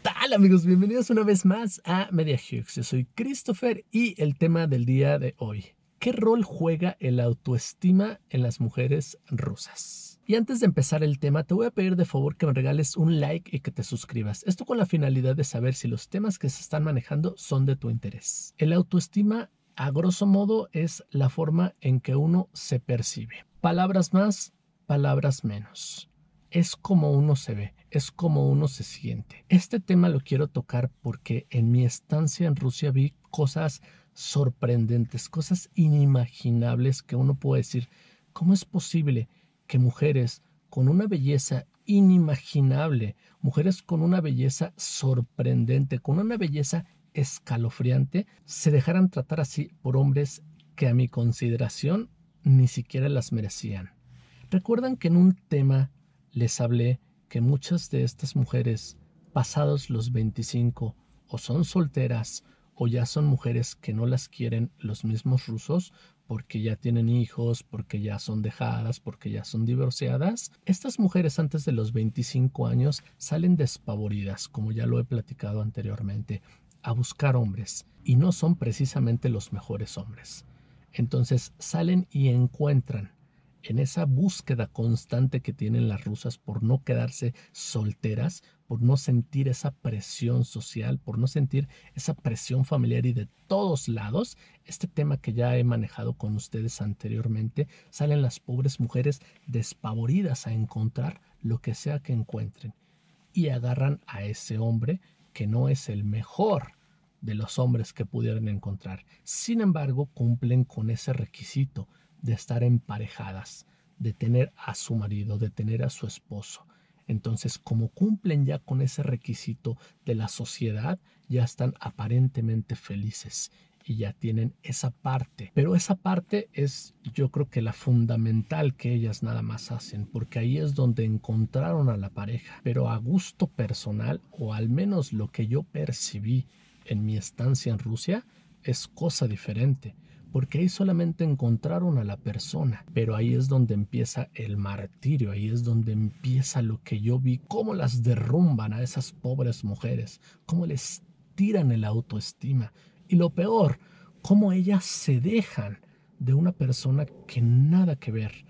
tal, amigos? Bienvenidos una vez más a Media Hughes. Yo soy Christopher y el tema del día de hoy: ¿qué rol juega el autoestima en las mujeres rusas? Y antes de empezar el tema, te voy a pedir de favor que me regales un like y que te suscribas. Esto con la finalidad de saber si los temas que se están manejando son de tu interés. El autoestima, a grosso modo, es la forma en que uno se percibe. Palabras más, palabras menos. Es como uno se ve, es como uno se siente. Este tema lo quiero tocar porque en mi estancia en Rusia vi cosas sorprendentes, cosas inimaginables que uno puede decir: ¿cómo es posible que mujeres con una belleza inimaginable, mujeres con una belleza sorprendente, con una belleza escalofriante, se dejaran tratar así por hombres que a mi consideración ni siquiera las merecían? ¿Recuerdan que en un tema les hablé que muchas de estas mujeres, pasados los 25, o son solteras o ya son mujeres que no las quieren los mismos rusos porque ya tienen hijos, porque ya son dejadas, porque ya son divorciadas? Estas mujeres antes de los 25 años salen despavoridas, como ya lo he platicado anteriormente, a buscar hombres, y no son precisamente los mejores hombres. Entonces salen y encuentran, en esa búsqueda constante que tienen las rusas por no quedarse solteras, por no sentir esa presión social, por no sentir esa presión familiar y de todos lados, este tema que ya he manejado con ustedes anteriormente, salen las pobres mujeres despavoridas a encontrar lo que sea que encuentren y agarran a ese hombre que no es el mejor de los hombres que pudieran encontrar. Sin embargo, cumplen con ese requisito de estar emparejadas, de tener a su marido, de tener a su esposo. Entonces, como cumplen ya con ese requisito de la sociedad, ya están aparentemente felices y ya tienen esa parte. Pero esa parte es, yo creo que la fundamental que ellas nada más hacen, porque ahí es donde encontraron a la pareja. Pero a gusto personal, o al menos lo que yo percibí en mi estancia en Rusia, es cosa diferente, porque ahí solamente encontraron a la persona, pero ahí es donde empieza el martirio, ahí es donde empieza lo que yo vi, cómo las derrumban a esas pobres mujeres, cómo les tiran el autoestima, y lo peor, cómo ellas se dejan de una persona que nada que ver.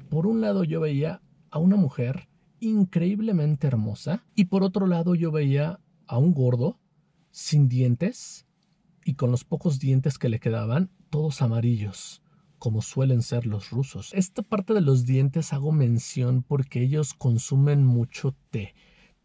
Por un lado yo veía a una mujer increíblemente hermosa, y por otro lado yo veía a un gordo sin dientes, y con los pocos dientes que le quedaban, todos amarillos, como suelen ser los rusos. Esta parte de los dientes hago mención porque ellos consumen mucho té.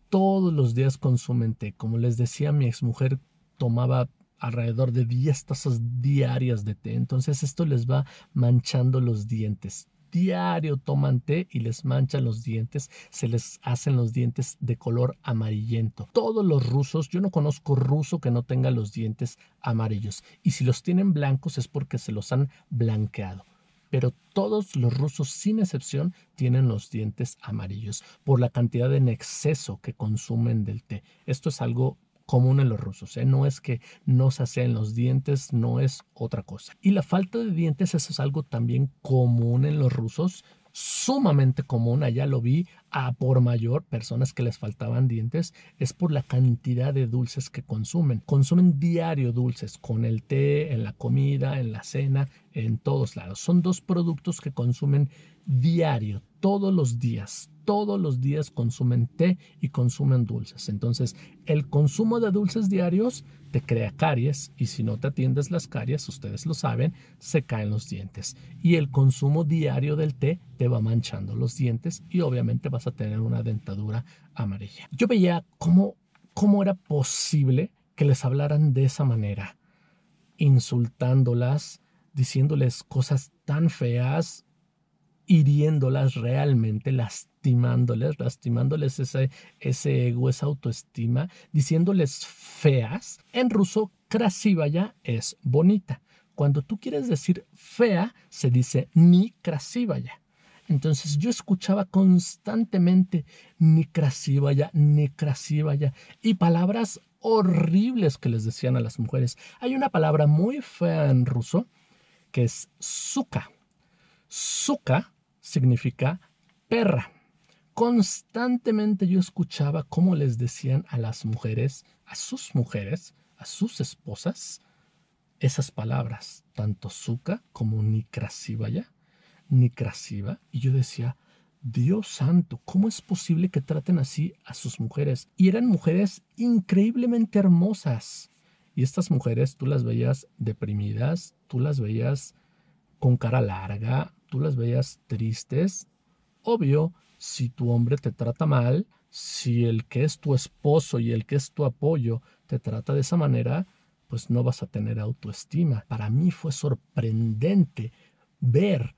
Todos los días consumen té. Como les decía, mi exmujer tomaba alrededor de 10 tazas diarias de té. Entonces esto les va manchando los dientes. Diario toman té y les manchan los dientes, se les hacen los dientes de color amarillento. Todos los rusos, yo no conozco ruso que no tenga los dientes amarillos, y si los tienen blancos es porque se los han blanqueado. Pero todos los rusos, sin excepción, tienen los dientes amarillos por la cantidad en exceso que consumen del té. Esto es algo común en los rusos, ¿eh? No es que no se aseen los dientes, no es otra cosa. Y la falta de dientes, eso es algo también común en los rusos, sumamente común. Allá lo vi a por mayor, personas que les faltaban dientes, es por la cantidad de dulces que consumen. Consumen diario dulces, con el té, en la comida, en la cena, en todos lados. Son dos productos que consumen diario, todos los días. Todos los días consumen té y consumen dulces. Entonces, el consumo de dulces diarios te crea caries, y si no te atiendes las caries, ustedes lo saben, se caen los dientes. Y el consumo diario del té te va manchando los dientes y obviamente vas a tener una dentadura amarilla. Yo veía cómo era posible que les hablaran de esa manera, insultándolas, diciéndoles cosas tan feas, hiriéndolas realmente, lastimándoles ese ego, esa autoestima, diciéndoles feas. En ruso, krasivaya es bonita. Cuando tú quieres decir fea, se dice ni krasivaya. Entonces yo escuchaba constantemente ni krasivaya, y palabras horribles que les decían a las mujeres. Hay una palabra muy fea en ruso que es suka. Suka significa perra. constantemente yo escuchaba cómo les decían a las mujeres, a sus esposas, esas palabras, tanto suka como nikrasivaya, nikrasiva, y yo decía, Dios santo, ¿cómo es posible que traten así a sus mujeres? Y eran mujeres increíblemente hermosas. Y estas mujeres tú las veías deprimidas, tú las veías con cara larga, tú las veías tristes. Obvio, si tu hombre te trata mal, si el que es tu esposo y el que es tu apoyo te trata de esa manera, pues no vas a tener autoestima. Para mí fue sorprendente ver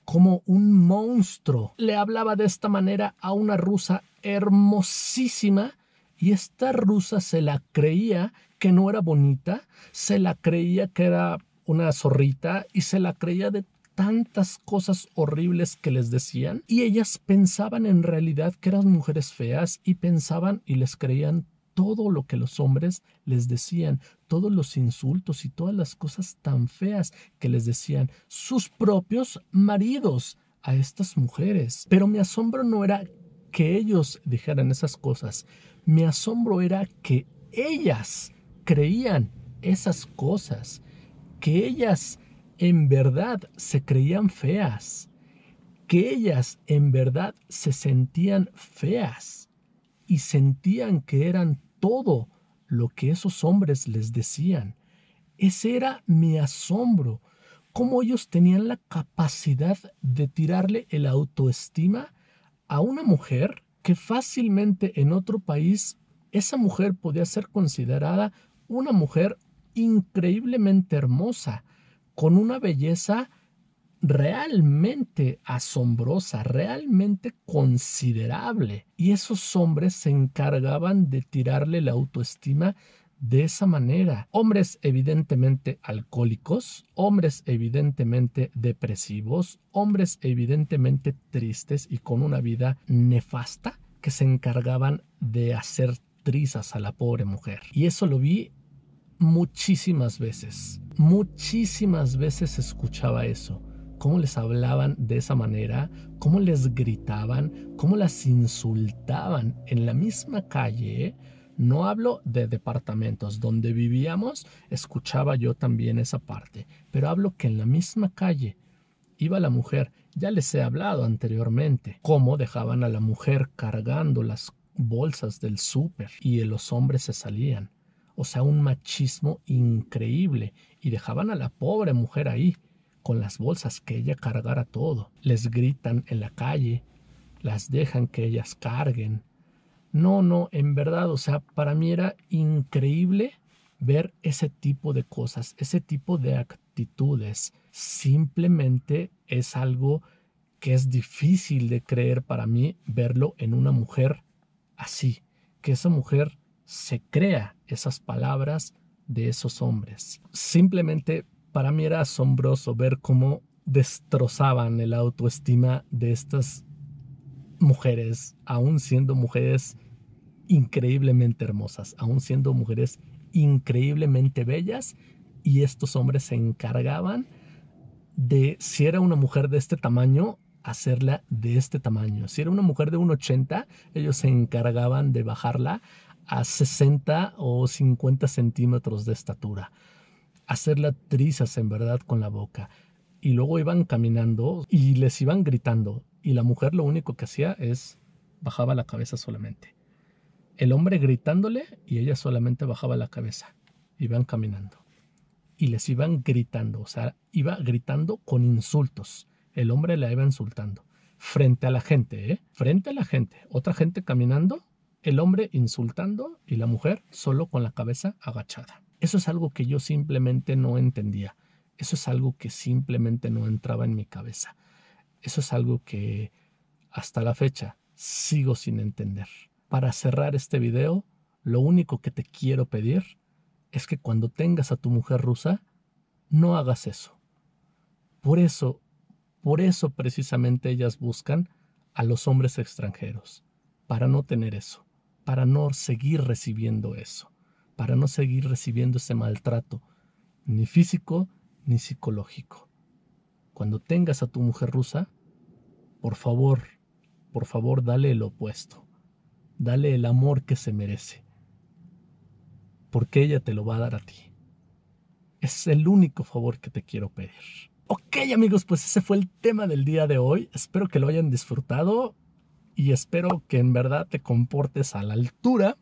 cómo un monstruo le hablaba de esta manera a una rusa hermosísima, y esta rusa se la creía que no era bonita, se la creía que era una zorrita y se la creía de tantas cosas horribles que les decían, y ellas pensaban en realidad que eran mujeres feas y pensaban y les creían todo lo que los hombres les decían, todos los insultos y todas las cosas tan feas que les decían sus propios maridos a estas mujeres. Pero mi asombro no era que ellos dijeran esas cosas, mi asombro era que ellas creían esas cosas, que ellas en verdad se creían feas, que ellas en verdad se sentían feas y sentían que eran todo lo que esos hombres les decían. Ese era mi asombro, cómo ellos tenían la capacidad de tirarle el autoestima a una mujer que fácilmente en otro país esa mujer podía ser considerada una mujer increíblemente hermosa, con una belleza realmente asombrosa, realmente considerable. Y esos hombres se encargaban de tirarle la autoestima de esa manera. Hombres evidentemente alcohólicos, hombres evidentemente depresivos, hombres evidentemente tristes y con una vida nefasta, que se encargaban de hacer trizas a la pobre mujer. Y eso lo vi muchísimas veces escuchaba eso, cómo les hablaban de esa manera, cómo les gritaban, cómo las insultaban en la misma calle. No hablo de departamentos donde vivíamos, escuchaba yo también esa parte, pero hablo que en la misma calle iba la mujer. Ya les he hablado anteriormente cómo dejaban a la mujer cargando las bolsas del súper y los hombres se salían. O sea, un machismo increíble, y dejaban a la pobre mujer ahí con las bolsas, que ella cargara todo. Les gritan en la calle, las dejan que ellas carguen. No, en verdad, o sea, para mí era increíble ver ese tipo de cosas, ese tipo de actitudes. Simplemente es algo que es difícil de creer para mí, verlo en una mujer así, que esa mujer se crea esas palabras de esos hombres. Simplemente para mí era asombroso ver cómo destrozaban el autoestima de estas mujeres, aún siendo mujeres increíblemente hermosas, aún siendo mujeres increíblemente bellas, y estos hombres se encargaban de, si era una mujer de este tamaño, hacerla de este tamaño. Si era una mujer de 1,80, ellos se encargaban de bajarla a 60 o 50 centímetros de estatura, hacerla trizas en verdad con la boca. Y luego iban caminando y les iban gritando, y la mujer lo único que hacía es bajaba la cabeza solamente. El hombre gritándole y ella solamente bajaba la cabeza. Iban caminando y les iban gritando, o sea, iba gritando con insultos. El hombre la iba insultando frente a la gente, frente a la gente. Otra gente caminando, el hombre insultando y la mujer solo con la cabeza agachada. Eso es algo que yo simplemente no entendía. Eso es algo que simplemente no entraba en mi cabeza. Eso es algo que hasta la fecha sigo sin entender. Para cerrar este video, lo único que te quiero pedir es que cuando tengas a tu mujer rusa, no hagas eso. Por eso precisamente ellas buscan a los hombres extranjeros, para no tener eso, para no seguir recibiendo eso, para no seguir recibiendo ese maltrato, ni físico ni psicológico. Cuando tengas a tu mujer rusa, por favor, por favor, dale el opuesto. Dale el amor que se merece. Porque ella te lo va a dar a ti. Es el único favor que te quiero pedir. Ok, amigos, pues ese fue el tema del día de hoy. Espero que lo hayan disfrutado y espero que en verdad te comportes a la altura.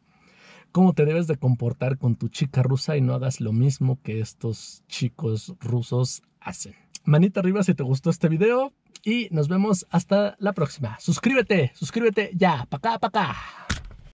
Cómo te debes de comportar con tu chica rusa y no hagas lo mismo que estos chicos rusos hacen. Manita arriba si te gustó este video y nos vemos hasta la próxima. Suscríbete ya, pa' acá.